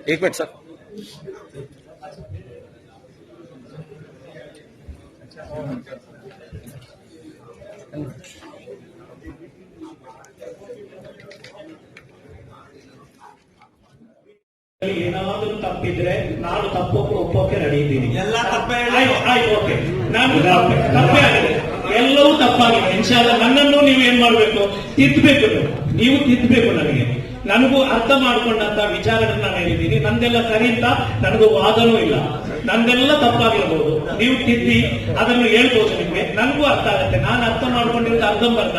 एक minute sir. ಏನಾದರೂ ತಪ್ಪಿದ್ರೆ ನಾನು ಒಪ್ಪೋಕೆ ರೆಡಿ ಇದ್ದೀನಿ. ಎಲ್ಲ ತಪ್ಪೇ ಆಯ್ತು, ಓಕೆ, ನಾನು ತಪ್ಪೇ ಆಗಿದೆ, ಎಲ್ಲವೂ ತಪ್ಪಾಗಿದೆ. ಇನ್ಶಾಲ್ಲ ನನ್ನನ್ನು ನೀವು ಏನ್ ಮಾಡ್ಬೇಕು, ತಿದ್ದಬೇಕು. ನೀವು ತಿದ್ದಬೇಕು. ನನಗೂ ಅರ್ಥ ಮಾಡ್ಕೊಂಡಂತ ವಿಚಾರಗಳನ್ನ ನಾನು ಹೇಳಿದ್ದೀನಿ. ನಂದೆಲ್ಲ ಸರಿ ಅಂತ ನನಗೂ ವಾದನೂ ಇಲ್ಲ. ನಂದೆಲ್ಲ ತಪ್ಪಾಗಿರ್ಬೋದು, ನೀವು ತಿದ್ದಿ ಅದನ್ನು ಹೇಳ್ಬೋದು. ನಿಮ್ಗೆ ನನಗೂ ಅರ್ಥ ಆಗುತ್ತೆ. ನಾನು ಅರ್ಥ ಮಾಡ್ಕೊಂಡಿರೋದು ಅರ್ಧಂಬರ್ಧ,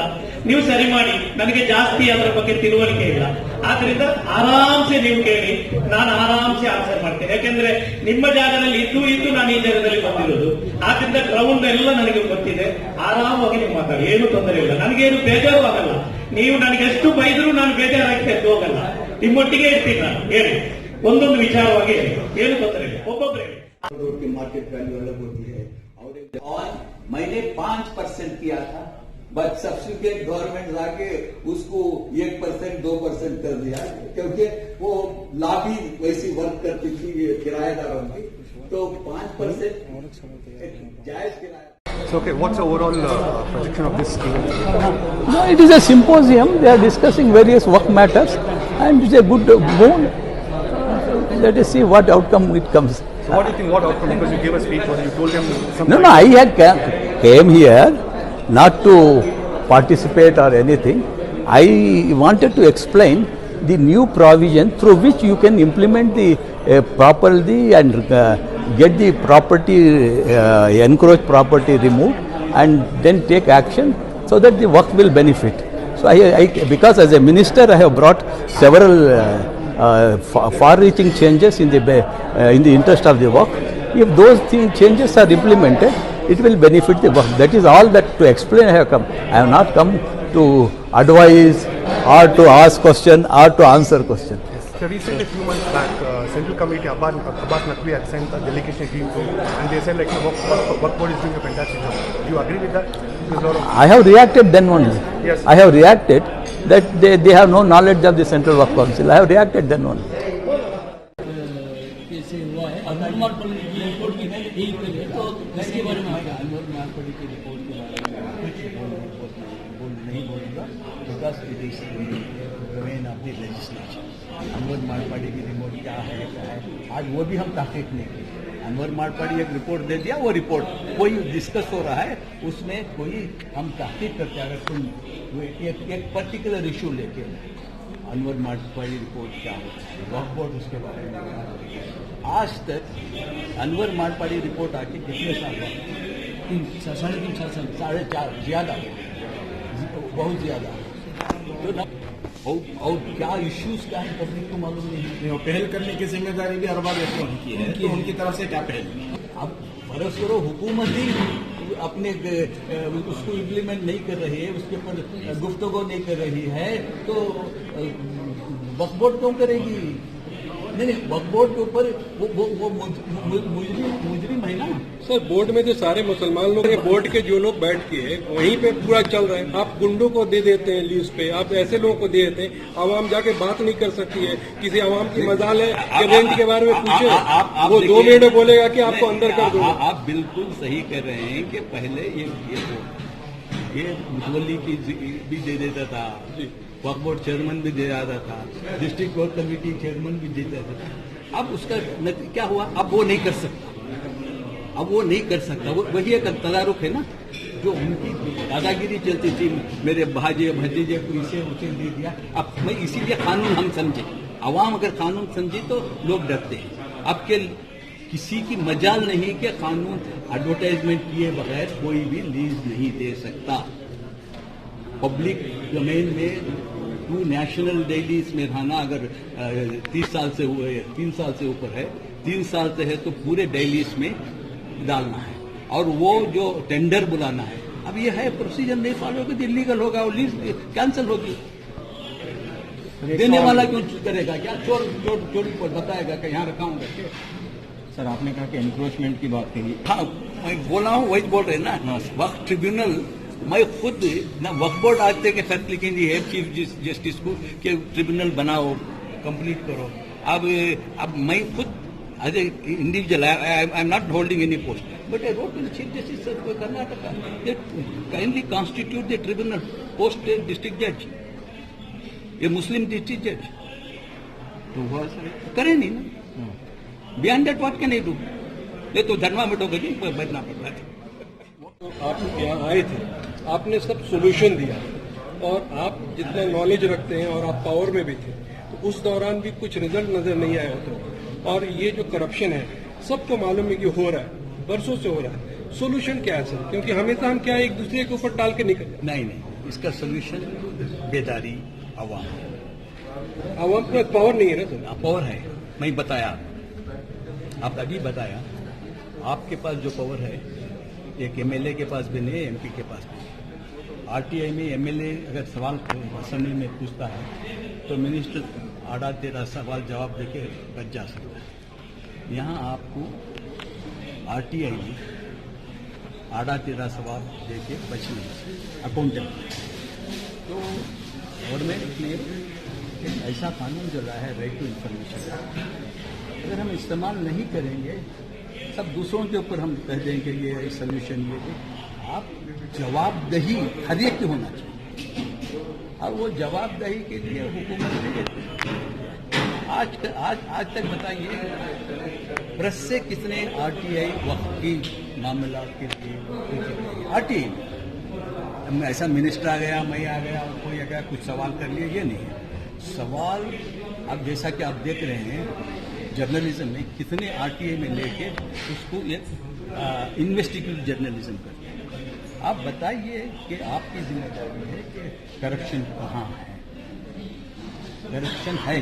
ನೀವು ಸರಿ ಮಾಡಿ. ನನಗೆ ಜಾಸ್ತಿ ಅದರ ಬಗ್ಗೆ ತಿಳುವಳಿಕೆ ಇಲ್ಲ. ಆದ್ರಿಂದ ಆರಾಮ್ಸೆ ನೀವು ಕೇಳಿ, ನಾನು ಆರಾಮ್ಸೆ ಆನ್ಸರ್ ಮಾಡ್ತೇನೆ. ಯಾಕೆಂದ್ರೆ ನಿಮ್ಮ ಜಾಗದಲ್ಲಿ ಇದ್ದು ನಾನು ಈ ಜಾಗದಲ್ಲಿ ಬಂದಿರೋದು. ಆದ್ರಿಂದ ಗ್ರೌಂಡ್ ಎಲ್ಲ ನನಗೆ ಗೊತ್ತಿದೆ. ಆರಾಮವಾಗಿ ನೀವು ಮಾತಾಡಿ, ಏನು ತೊಂದರೆ ಇಲ್ಲ. ನನಗೇನು ಬೇಜಾರು ಆಗಲ್ಲ. ನೀವು ನನಗೆ ಎಷ್ಟು ಬೈದರೂ ನಾನು ಬೇಜಾರಾಗಿ ಎದ್ದು ಹೋಗಲ್ಲ. ನಿಮ್ಮೊಟ್ಟಿಗೆ ಇರ್ತೀನಿ ನಾನು. ಹೇಳಿ, ಒಂದೊಂದು ವಿಚಾರವಾಗಿ ಹೇಳಿ, ಏನು ತೊಂದರೆ ಇಲ್ಲ. ಒಬ್ಬೊಬ್ಬರು ಹೇಳಿ. मार्केट वैल्यू अलग होती है और मैंने 5% किया था, बट सब्सिक्वेंट गवर्नमेंट लाके उसको 1% 2% कर दिया, क्योंकि वो लॉबी वैसी वर्क करती थी किराएदारों की, तो 5% जायज किराया. So, okay, what's the overall projection of this scheme? No, it is a symposium. They are discussing various work matters, and it's a good boon. Let us see what outcome it comes. So what do you think, what outcome? Because you gave a speech, or you told them something. No, I had came here not to participate or anything. I wanted to explain the new provision through which you can implement the properly and get the property, encroached property removed, and then take action so that the work will benefit. So because as a minister I have brought several far-reaching changes in the interest of the work. If those changes are implemented, it will benefit the work. That is all that to explain I have come. I have not come to advise or to ask question or to answer question. So recently, a few months back, Central Committee Abbas Naqvi had sent a delegation team to, and they said like the work board is doing a fantastic job. Do you agree with that? I have reacted then only. Yes. I have reacted that they have no knowledge of the Central Work Council. I have reacted then only. Anwar मारपाड़ी की report क्या है आज वो भी हम तहकीक नहीं की. अनवर मारपाड़ी एक रिपोर्ट दे दिया, वो रिपोर्ट कोई डिस्कस हो रहा है, उसमें कोई हम तहकीक करते अगर तुम एक पर्टिकुलर इशू लेके अनवर मारपाड़ी रिपोर्ट क्या होता है, वक्फ बोर्ड उसके बारे में आज तक अनवर मारपाड़ी रिपोर्ट आके कितने साल हुआ? 3.5 ज्यादा, बहुत ज्यादा. तो ना और क्या इश्यूज क्या है पब्लिक को मालूम नहीं. पहल करने की जिम्मेदारी भी अरबाब इलेक्ट्रॉनिक की है, तो उनकी तरफ से क्या पहल? अब फर्ज करो हुकूमत ही अपने उसको इम्प्लीमेंट नहीं कर रही है, उसके ऊपर गुफ्तगू नहीं कर रही है, तो वक्फ बोर्ड क्यों करेगी? नहीं, वक्फ बोर्ड के ऊपर वो मुजरिम है ना. सर, बोर्ड में जो सारे मुसलमान लोग हैं, बोर्ड के जो लोग बैठ के वहीं पे पूरा चल रहा है. आप गुंडों को दे देते हैं लीज पे, आप ऐसे लोगों को दे देते हैं. आवाम जाके बात नहीं कर सकती है. किसी आवाम की मजाल है कि रेंट के बारे में पूछे, वो 2 मिनट में बोलेगा कि आपको अंदर कर दो. आप बिल्कुल सही कर रहे हैं कि पहले ये मुतवल्ली की भी दे देता था, वक्फ बोर्ड चेयरमैन भी दे रहा था, डिस्ट्रिक्ट वर्क कमेटी चेयरमैन भी देता था. अब उसका क्या हुआ? अब वो नहीं कर सकता. वही एक तदारुक है ना, जो उनकी दादागिरी चलती थी, मेरे भाजे भतीजे को इसे उसे दे दिया. अब मैं इसीलिए कानून हम समझे, अवाम अगर कानून समझे तो लोग डरते हैं. अब के किसी की मजाल नहीं कि कानून एडवर्टाइजमेंट किए बगैर कोई भी लीज नहीं दे सकता. पब्लिक डोमेन में 2 नेशनल डेलीज में रहना अगर 30 साल से हुए, 3 साल से ऊपर है, 3 साल से है, तो पूरे डेलीज में डालना है. और वो जो टेंडर बुलाना है, अब ये है प्रोसीजर नहीं फॉलो होगा तो इलीगल होगा और लीज कैंसिल होगी. देने वाला क्यों करेगा? क्या चोरी को बताएगा कि यहाँ रखा हूँ करके. सर, आपने कहा कि एनक्रोचमेंट की बात कही. हाँ, मैं बोला हूँ, वही बोल रहे ना. वक्त ट्रिब्यूनल मैं खुद वक्फ बोर्ड आज तक खत लिखेंगे है चीफ जस्टिस को कि ट्रिब्यूनल बनाओ, कंप्लीट करो। अब मैं खुद as a individual, I am not holding any post, but I wrote to the chief justice of Karnataka that kindly constitute the tribunal, post district जज, ये मुस्लिम डिस्ट्रिक्ट जज। तो वो करे नहीं ना, beyond that what can I do? ये तो धर्मा मिटोगे जी, बैठना पड़ता है। आप यहाँ आए थे, आपने सब सोल्यूशन दिया, और आप जितना नॉलेज रखते हैं और आप पावर में भी थे, तो उस दौरान भी कुछ रिजल्ट नजर नहीं आया होता। और ये जो करप्शन है सबको मालूम है कि हो रहा है, बरसों से हो रहा है। सोल्यूशन क्या है सर? क्योंकि हमेशा हम क्या एक दूसरे के ऊपर टाल के निकल जाते। नहीं, इसका सोल्यूशन बेदारी, आवाम के पास पावर नहीं है ना सर? पावर है, मैं बताया, आप अभी बताया, आपके पास जो पावर है एक एमएलए के पास भी नहीं है, एमपी के पास भी। आरटीआई में एमएलए अगर सवाल असेंबली में पूछता है तो मिनिस्टर आड़ा तेरा सवाल जवाब देके बच जा सकता है। यहाँ आपको आरटीआई में आड़ा तेरा सवाल देके बच नहीं सकता, अकाउंटेबल। तो गवर्नमेंट ने एक ऐसा कानून जो लाया है, राइट टू इंफॉर्मेशन, अगर हम इस्तेमाल नहीं करेंगे, सब दूसरों के ऊपर हम कह देंगे ये सोल्यूशन, ये आप जवाबदेही हर एक की होना चाहिए, और वो जवाबदेही के लिए हुकूमत ने आज तक बताइए प्रेस से कितने आरटीआई वक्त की मामला के लिए आरटीआई में ऐसा मिनिस्टर आ गया, मैं आ गया, कोई आ गया, कुछ सवाल कर लिए, ये नहीं है सवाल। अब जैसा कि आप देख रहे हैं जर्नलिज्म में कितने आरटीआई में लेके उसको एक इन्वेस्टिगेटिव जर्नलिज्म करते हैं। आप बताइए कि आपकी जिम्मेदारी है कि करप्शन कहाँ है? करप्शन है,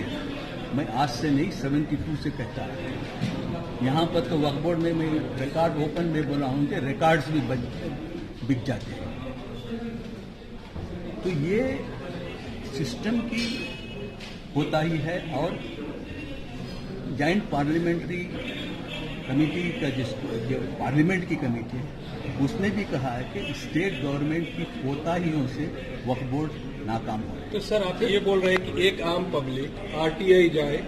मैं आज से नहीं 72 से कहता हूँ। यहाँ पर तो वक्फ बोर्ड में मैं रिकॉर्ड ओपन में बोला हूँ कि रिकॉर्ड्स भी बिक जाते हैं। तो ये सिस्टम की होता ही है। और जॉइंट पार्लियामेंट्री कमेटी का जो पार्लियामेंट की कमेटी है उसने भी कहा है कि स्टेट गवर्नमेंट की कोताहियों से वक्फ बोर्ड नाकाम हो रहा है। तो सर आप ये बोल रहे हैं कि एक आम पब्लिक आरटीआई जाए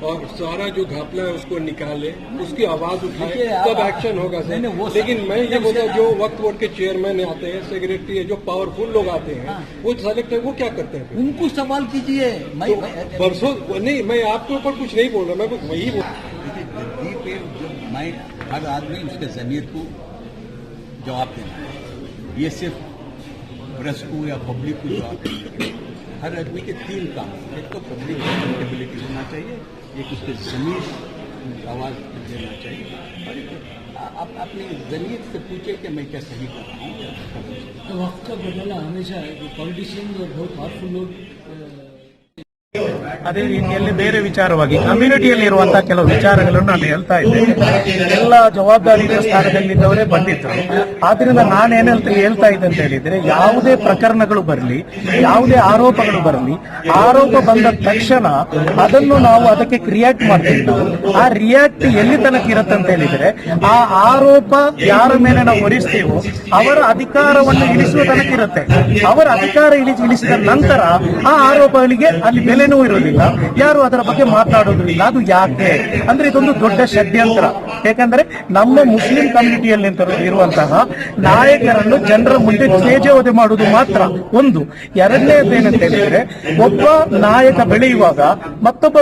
और सारा जो घपला है उसको निकाले, उसकी आवाज उठाए, तब एक्शन होगा सर। लेकिन मैं ये बोलता जो वक्फ बोर्ड के चेयरमैन आते हैं, सेक्रेटरी है, जो पावरफुल लोग आते हैं, वो सेलेक्ट है, वो क्या करते हैं? उनको सवाल कीजिए। परसों नहीं, मैं आपके ऊपर कुछ नहीं बोल रहा, मैं वही बोल गद्दी पे जो मैं हर आदमी उसके ज़मीर को जवाब देना है, ये सिर्फ प्रेस को या पब्लिक को जवाब देना है। हर आदमी के 3 काम, एक तो पब्लिक अकाउंटेबिलिटी होना चाहिए, एक उसके ज़मीर आवाज़ देना चाहिए, और एक आप अपनी ज़मीर से पूछे कि मैं क्या सही कर रहा हूँ। तो वक्त का बदला हमेशा पॉलिटिशियन और बहुत पावरफुल लोग ಅದೇ ರೀತಿಯಲ್ಲಿ ಬೇರೆ ವಿಚಾರವಾಗಿ ಕಮ್ಯುನಿಟಿಯಲ್ಲಿರುವಂತಹ ಕೆಲವು ವಿಚಾರಗಳನ್ನು ನಾನು ಹೇಳ್ತಾ ಇದ್ದೇನೆ. ಎಲ್ಲ ಜವಾಬ್ದಾರಿಗಳ ಸ್ಥಾನದಲ್ಲಿದ್ದವರೇ ಬಂದಿದ್ರು. ಆದ್ರಿಂದ ನಾನೇನ್ ಹೇಳ್ತಾ ಇದ್ದೆ ಅಂತ ಹೇಳಿದ್ರೆ, ಯಾವುದೇ ಪ್ರಕರಣಗಳು ಬರಲಿ, ಯಾವುದೇ ಆರೋಪಗಳು ಬರಲಿ, ಆರೋಪ ಬಂದ ತಕ್ಷಣ ಅದನ್ನು ನಾವು ಅದಕ್ಕೆ ರಿಯಾಕ್ಟ್ ಮಾಡ್ತೀವಿ. ನಾವು ಆ ರಿಯಾಕ್ಟ್ ಎಲ್ಲಿ ತನಕ ಇರುತ್ತೆ ಅಂತ ಹೇಳಿದ್ರೆ, ಆ ಆರೋಪ ಯಾರ ಮೇಲೆ ನಾವು ಹೊರಿಸ್ತೀವೋ ಅವರ ಅಧಿಕಾರವನ್ನು ಇಳಿಸುವ ತನಕ ಇರುತ್ತೆ. ಅವರ ಅಧಿಕಾರ ಇಳಿಸಿದ ನಂತರ ಆ ಆರೋಪಗಳಿಗೆ ಅಲ್ಲಿ ಬೆಲೆನೂ ಇರೋದಿಲ್ಲ, ಯಾರು ಅದರ ಬಗ್ಗೆ ಮಾತನಾಡೋದಿಲ್ಲ. ಅದು ಯಾಕೆ ಅಂದ್ರೆ ಇದೊಂದು ದೊಡ್ಡ ಷಡ್ಯಂತ್ರ. ಯಾಕಂದ್ರೆ ನಮ್ಮ ಮುಸ್ಲಿಂ ಕಮ್ಯುನಿಟಿಯಲ್ಲಿ ಇರುವಂತಹ ನಾಯಕರನ್ನು ಜನರ ಮುಂದೆ ತೇಜೋವಧೆ ಮಾಡುವುದು ಮಾತ್ರ ಒಂದು. ಎರಡನೇದೇನಂತ ಹೇಳಿದ್ರೆ, ಒಬ್ಬ ನಾಯಕ ಬೆಳೆಯುವಾಗ ಮತ್ತೊಬ್ಬ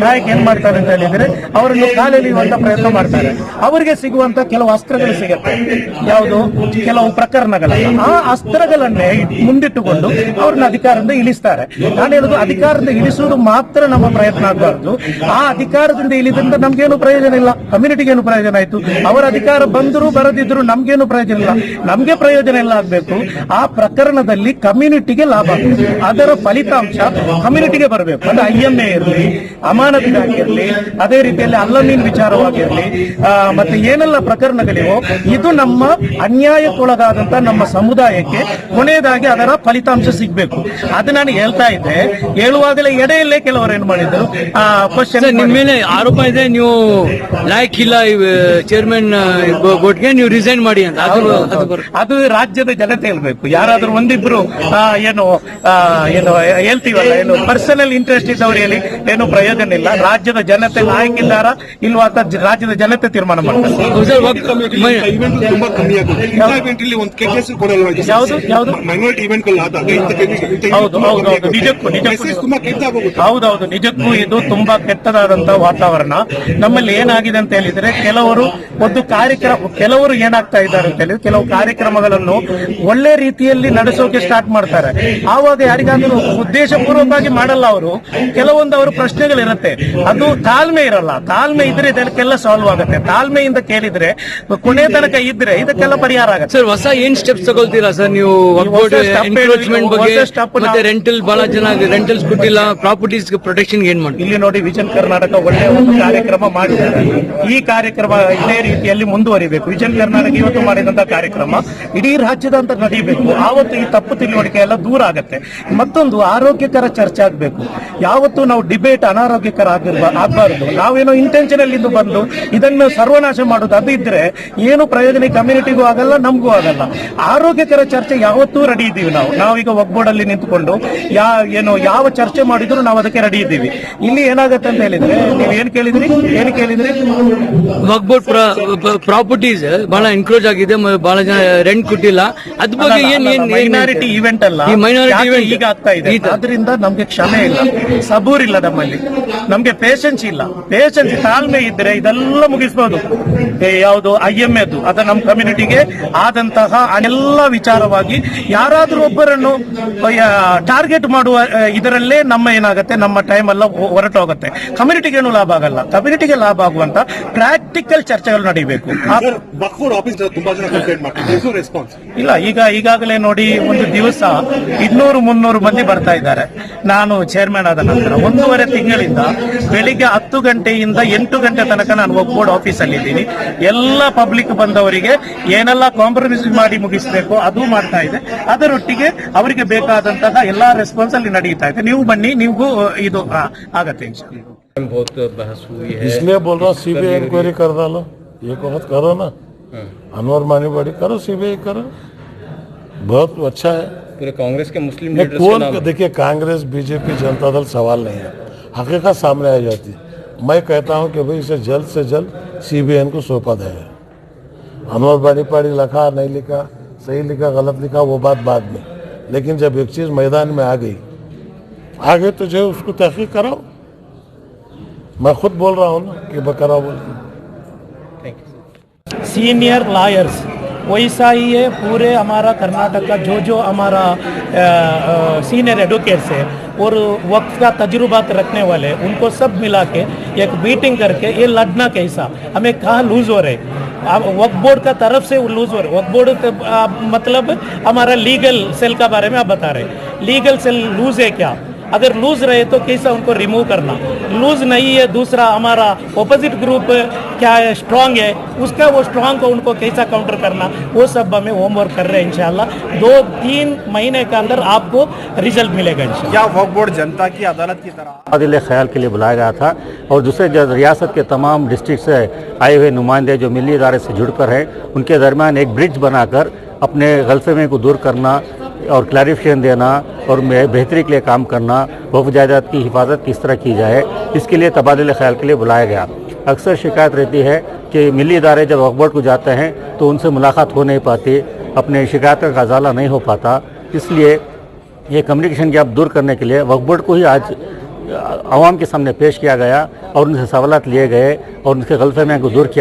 ನಾಯಕ ಏನ್ ಮಾಡ್ತಾರೆ ಅಂತ ಹೇಳಿದ್ರೆ ಅವರನ್ನು ಕಾಲೆಳೆಯುವಂತ ಪ್ರಯತ್ನ ಮಾಡ್ತಾರೆ. ಅವರಿಗೆ ಸಿಗುವಂತ ಕೆಲವು ಅಸ್ತ್ರಗಳು ಸಿಗುತ್ತೆ, ಯಾವುದು ಕೆಲವು ಪ್ರಕರಣಗಳನ್ನ, ಆ ಅಸ್ತ್ರಗಳನ್ನೇ ಮುಂದಿಟ್ಟುಕೊಂಡು ಅವ್ರನ್ನ ಅಧಿಕಾರದಿಂದ ಇಳಿಸ್ತಾರೆ. ನಾನು ಹೇಳುದು ಅಧಿಕಾರದಿಂದ ಇಳಿಸುವುದು ಮಾತ್ರ ನಮ್ಮ ಪ್ರಯತ್ನ ಆಗಬಾರ್ದು. ಆ ಅಧಿಕಾರದಿಂದ ಇಳಿದ್ರಿಂದ ನಮ್ಗೇನು ಪ್ರಯೋಜನ ಇಲ್ಲ, ಕಮ್ಯುನಿಟಿಗೇನು ಪ್ರಯೋಜನ ಆಯ್ತು? ಅವರ ಅಧಿಕಾರ ಬಂದರೂ ಬರದಿದ್ರು ನಮ್ಗೇನು ಪ್ರಯೋಜನ ಇಲ್ಲ. ನಮ್ಗೆ ಪ್ರಯೋಜನ ಎಲ್ಲ ಆಗ್ಬೇಕು, ಆ ಪ್ರಕರಣದಲ್ಲಿ ಕಮ್ಯುನಿಟಿಗೆ ಲಾಭ ಆಗಬೇಕು, ಅದರ ಫಲಿತಾಂಶ ಕಮ್ಯುನಿಟಿಗೆ ಬರಬೇಕು. ಅದು IMA ಇರಲಿ, ಅಮಾನತಿಗಾಗಿರಲಿ, ಅದೇ ರೀತಿಯಲ್ಲಿ ಅಲ್ಲಮೀನ್ ವಿಚಾರವಾಗಿರಲಿ, ಮತ್ತೆ ಏನೆಲ್ಲ ಪ್ರಕರಣಗಳಿವೋ ಇದು ನಮ್ಮ ಅನ್ಯಾಯಕ್ಕೊಳಗಾದಂತ ನಮ್ಮ ಸಮುದಾಯಕ್ಕೆ ಕೊನೆಯದಾಗಿ ಅದರ ಫಲಿತಾಂಶ ಸಿಗಬೇಕು. ಅದು ನಾನು ಹೇಳ್ತಾ ಇದ್ದೆ. ಹೇಳುವಾಗಲೇ ಎಡೆಯಲ್ಲೇ ಕೆಲವರು ಏನ್ ಮಾಡಿದ್ರು ಕ್ವಶನ್ ನಿಮ್ಮ ಮೇಲೆ ಆರೋಪ ಇದೆ, ನೀವು ಲಾಯಕ್ ಇಲ್ಲ ಚೇರ್ಮನ್ ಬೋರ್ಡ್ಗೆ, ನೀವು ರಿಸೈನ್ ಮಾಡಿ ಅಂತ. ಅದು ರಾಜ್ಯದ ಜನತೆ ಹೇಳ್ಬೇಕು. ಯಾರಾದ್ರೂ ಒಂದಿಬ್ರು ಏನು ಹೇಳ್ತೀವಲ್ಲ, ಏನು ಪರ್ಸನಲ್ ಇಂಟ್ರೆಸ್ಟ್ ಇದ್ದವ್ರು ಹೇಳಿ ಏನು ಪ್ರಯೋಜನ ಇಲ್ಲ. ರಾಜ್ಯದ ಜನತೆ ಲಾಯಕ್ ಇದ್ದಾರಾ ಇಲ್ವಾ ಅಂತ ರಾಜ್ಯದ ಜನತೆ ತೀರ್ಮಾನ ಮಾಡ್ತಾರೆ. ಇವೆಂಟ್ ತುಂಬಾ ಕಮ್ಮಿ ಆಗುತ್ತೆ. ಇಂಥ ಇವೆಂಟ್ ಇಲ್ಲಿ ಒಂದು ಕೆಕೆಎಸ್ ಕೊಡಲ್ವಾ? ಯಾವುದು ಮೈನಾರಿಟಿ ಇವೆಂಟ್ ಗಳು ಆದಾಗ ಹೌದು ನಿಜಕ್ಕೂ ತುಂಬಾ ಕೆಟ್ಟಾಗೋಗುತ್ತೆ. ಹೌದೌದು, ನಿಜಕ್ಕೂ ಇದು ತುಂಬಾ ಕೆಟ್ಟದಾದಂತಹ ವಾತಾವರಣ ನಮ್ಮಲ್ಲಿ ಏನಾಗಿದೆ ಅಂತ ಹೇಳಿದ್ರೆ, ಕೆಲವರು ಏನಾಗ್ತಾ ಇದ್ದಾರೆ ಅಂತ ಹೇಳಿದ್ರೆ, ಕೆಲವು ಕಾರ್ಯಕ್ರಮಗಳನ್ನು ಒಳ್ಳೆ ರೀತಿಯಲ್ಲಿ ನಡೆಸೋಕೆ ಸ್ಟಾರ್ಟ್ ಮಾಡ್ತಾರೆ. ಆವಾಗ ಯಾರಿಗಾದ್ರೂ ಉದ್ದೇಶಪೂರ್ವಕವಾಗಿ ಮಾಡಲ್ಲ ಅವರು. ಕೆಲವೊಂದು ಅವರು ಪ್ರಶ್ನೆಗಳಿರುತ್ತೆ, ಅದು ತಾಳ್ಮೆ ಇರಲ್ಲ. ತಾಳ್ಮೆ ಇದ್ರೆ ಇದಕ್ಕೆಲ್ಲ ಸಾಲ್ವ್ ಆಗುತ್ತೆ. ತಾಳ್ಮೆಯಿಂದ ಕೇಳಿದ್ರೆ ಕೊನೆ ತನಕ ಇದ್ರೆ ಇದಕ್ಕೆಲ್ಲ ಪರಿಹಾರ ಆಗುತ್ತೆ. ಸರ್, ಹೊಸ ಏನ್ ಸ್ಟೆಪ್ಸ್ ತಗೊಳ್ತೀರಾ ಸರ್ ನೀವು? ಎನ್ಕ್ರೋಚ್ಮೆಂಟ್ ಬಗ್ಗೆ ಮತ್ತೆ ರೆಂಟಲ್, ಬಹಳ ಜನ ರೆಂಟಲ್ಸ್ ಕೊಟ್ಟಿಲ್ಲ, ಪ್ರಾಪರ್ಟೀಸ್ ಪ್ರೊಟೆಕ್ಷನ್ ಏನ್ ಮಾಡಿ ಇಲ್ಲಿ ನೋಡಿ, ವಿಜನ್ ಕರ್ನಾಟಕ ಒಳ್ಳೆ ಒಂದು ಕಾರ್ಯಕ್ರಮ ಮಾಡಿದ್ದಾರೆ. ಈ ಕಾರ್ಯಕ್ರಮ ಇದೇ ರೀತಿಯಲ್ಲಿ ಮುಂದುವರಿಬೇಕು. ವಿಜನ್ ಕರ್ನಾಟಕ ಇವತ್ತು ಮಾಡಿದಂತಹ ಕಾರ್ಯಕ್ರಮ ಇಡೀ ರಾಜ್ಯದಂತ ನಡೆಯಬೇಕು. ಆವತ್ತು ಈ ತಪ್ಪು ತಿಳುವಳಿಕೆ ಎಲ್ಲ ದೂರ ಆಗುತ್ತೆ. ಮತ್ತೊಂದು ಆರೋಗ್ಯಕರ ಚರ್ಚೆ ಆಗಬೇಕು. ಯಾವತ್ತು ನಾವು ಡಿಬೇಟ್ ಅನಾರೋಗ್ಯಕರ ಆಗಬಾರದು. ನಾವೇನೋ ಇಂಟೆನ್ಷನಲ್ ಇಂದು ಬಂದು ಇದನ್ನು ಸರ್ವನಾಶ ಮಾಡೋದು ಅದು ಇದ್ರೆ ಏನು ಪ್ರಯೋಜನ ಕಮ್ಯುನಿಟಿಗೂ ಆಗಲ್ಲ, ನಮಗೂ ಆಗಲ್ಲ. ಆರೋಗ್ಯಕರ ಚರ್ಚೆ ಯಾವತ್ತೂ ರೆಡಿ ಇದ್ದೀವಿ ನಾವೀಗ ಒಗ್ಬೋರ್ಡ್ ಅಲ್ಲಿ ನಿಂತ್ಕೊಂಡು ಯಾವ ಚರ್ಚೆ ಮಾಡಿದ್ರು ನಾವು ಅದಕ್ಕೆ ರೆಡಿ ಇದ್ದೀವಿ. ಇಲ್ಲಿ ಏನಾಗುತ್ತೆ ಅಂತ ಹೇಳಿದ್ರೆ, ನೀವು ಏನು ಕೇಳಿದ್ರಿ ವಕ್ಬೋರ್ಡ್ ಪ್ರಾಪರ್ಟೀಸ್ ಬಹಳ ಎನ್ಕ್ರೋಚ್ ಆಗಿದೆ, ಬಹಳ ಜನ ರೆಂಟ್ ಕೊಟ್ಟಿಲ್ಲ. ಅದ್ರ ಬಗ್ಗೆ ಮೈನಾರಿಟಿ ಈವೆಂಟ್ ಅಲ್ಲ, ಈಗ ಆಗ್ತಾ ಇದೆ. ಅದರಿಂದ ನಮ್ಗೆ ಕ್ಷಮೆ ಇಲ್ಲ, ಸಬೂರ್ ಇಲ್ಲ, ನಮ್ಗೆ ಪೇಷನ್ಸ್ ಇಲ್ಲ. ತಾಳ್ಮೆ ಇದ್ರೆ ಇದೆಲ್ಲ ಮುಗಿಸಬಹುದು. ಯಾವುದು IMA ಅದು ನಮ್ಮ ಕಮ್ಯುನಿಟಿಗೆ ಆದಂತಹ ಎಲ್ಲ ವಿಚಾರವಾಗಿ ಯಾರಾದ್ರೂ ಒಬ್ಬರನ್ನು ಟಾರ್ಗೆಟ್ ಮಾಡುವ ಇದರಲ್ಲೇ ನಮ್ಮ ಟೈಮ್ ಎಲ್ಲ ಹೊರಟೋಗುತ್ತೆ. ಕಮ್ಯುನಿಟಿಗೆ ಏನು ಲಾಭ ಆಗಲ್ಲ. ಕಮ್ಯುನಿಟಿಗೆ ಲಾಭ ಆಗುವಂತ ಪ್ರಾಕ್ಟಿಕಲ್ ಚರ್ಚೆಗಳು ನಡೀಬೇಕು. ಇಲ್ಲ, ಈಗಾಗಲೇ ನೋಡಿ, ಒಂದು ದಿವಸ 200-300 ಮಂದಿ ಬರ್ತಾ ಇದ್ದಾರೆ. ನಾನು ಚೇರ್ಮನ್ ಆದ ನಂತರ 1.5 ತಿಂಗಳಿಂದ ಬೆಳಿಗ್ಗೆ 10 ಗಂಟೆಯಿಂದ 8 ಗಂಟೆ ತನಕ ನಾನು ಒಗ್ಬೋರ್ಡ್ ಆಫೀಸ್ ಅಲ್ಲಿ ಇದ್ದೀನಿ. ಎಲ್ಲ ಪಬ್ಲಿಕ್ ಬಂದವರಿಗೆ ಏನೆಲ್ಲ ಕಾಂಪ್ರಮೈಸ್ ಮಾಡಿ ಮುಗಿಸಬೇಕು ಅದು ಮಾಡ್ತಾ ಇದೆ. ಅದರೊಟ್ಟಿಗೆ ಅವರಿಗೆ ಬೇಕಾದಂತಹ ಎಲ್ಲಾ ರೆಸ್ಪಾನ್ಸ್ ಅಲ್ಲಿ ನಡೀತಾ ಇದೆ. ನೀವು ಬನ್ನಿ, ನಿಮಗೂ ಇದು ಆಗತ್ತೆ. बहुत बहस हुई है, इसलिए बोल रहा हूँ CBI इंक्वायरी कर डालो. एक वक्त करो ना, अनवर मानीवाड़ी करो, CBI करो, बहुत अच्छा है. पूरे कांग्रेस के मुस्लिम लीडर्स के नाम देखिए, कांग्रेस बीजेपी जनता दल सवाल नहीं है, हकीकत सामने आ जाती है. मैं कहता हूं कि भाई इसे जल्द से जल्द CBI को सौंपा जाए. अनवर मानीवाड़ी लिखा नहीं लिखा, सही लिखा गलत लिखा, वो बात बाद में. लेकिन जब एक चीज मैदान में आ गई तो जो उसको तहकीक कराओ. मैं खुद बोल रहा हूँ ना कि बकरा बोल. सीनियर लॉयर्स वैसा ही है पूरे हमारा कर्नाटक का. जो हमारा सीनियर एडवोकेट्स है और वक्त का तजुर्बात रखने वाले, उनको सब मिला के एक मीटिंग करके ये लड़ना कैसा, हमें कहाँ लूज हो रहे. वक्फ बोर्ड का तरफ से लूज हो रहे. वक्फ बोर्ड मतलब हमारा लीगल सेल का बारे में आप बता रहे. लीगल सेल लूज है क्या? अगर लूज रहे तो कैसा उनको रिमूव करना. लूज नहीं है, दूसरा हमारा ऑपोजिट ग्रुप क्या है, स्ट्रांग है, उसका वो स्ट्रांग को उनको कैसा काउंटर करना, वो सब हमें होमवर्क कर रहे हैं. इंशाल्लाह 2-3 महीने के अंदर आपको रिजल्ट मिलेगा इंशाल्लाह. क्या वक्फ बोर्ड जनता की अदालत की तरह तबादला ख्याल के लिए बुलाया गया था, और दूसरे जो रियासत के तमाम डिस्ट्रिक्ट से आए हुए नुमाइंदे जो मिली इदारे से जुड़कर हैं, उनके दरमियान एक ब्रिज बनाकर अपने गलतफहमी को दूर करना और क्लैरिफिकेशन देना और बेहतरी के लिए काम करना, वक्फ जायदाद की हिफाजत किस तरह की जाए, इसके लिए तबादला ख्याल के लिए बुलाया गया. अक्सर शिकायत रहती है कि मिली इदारे जब वक्फ बोर्ड को जाते हैं तो उनसे मुलाकात हो नहीं पाती, अपने शिकायत का अजाला नहीं हो पाता. इसलिए ये कम्युनिकेशन गैप दूर करने के लिए वक्फ बोर्ड को ही आज आवाम के सामने पेश किया गया और उनसे सवालात लिए गए और उनके गलतफहमियों को दूर किया.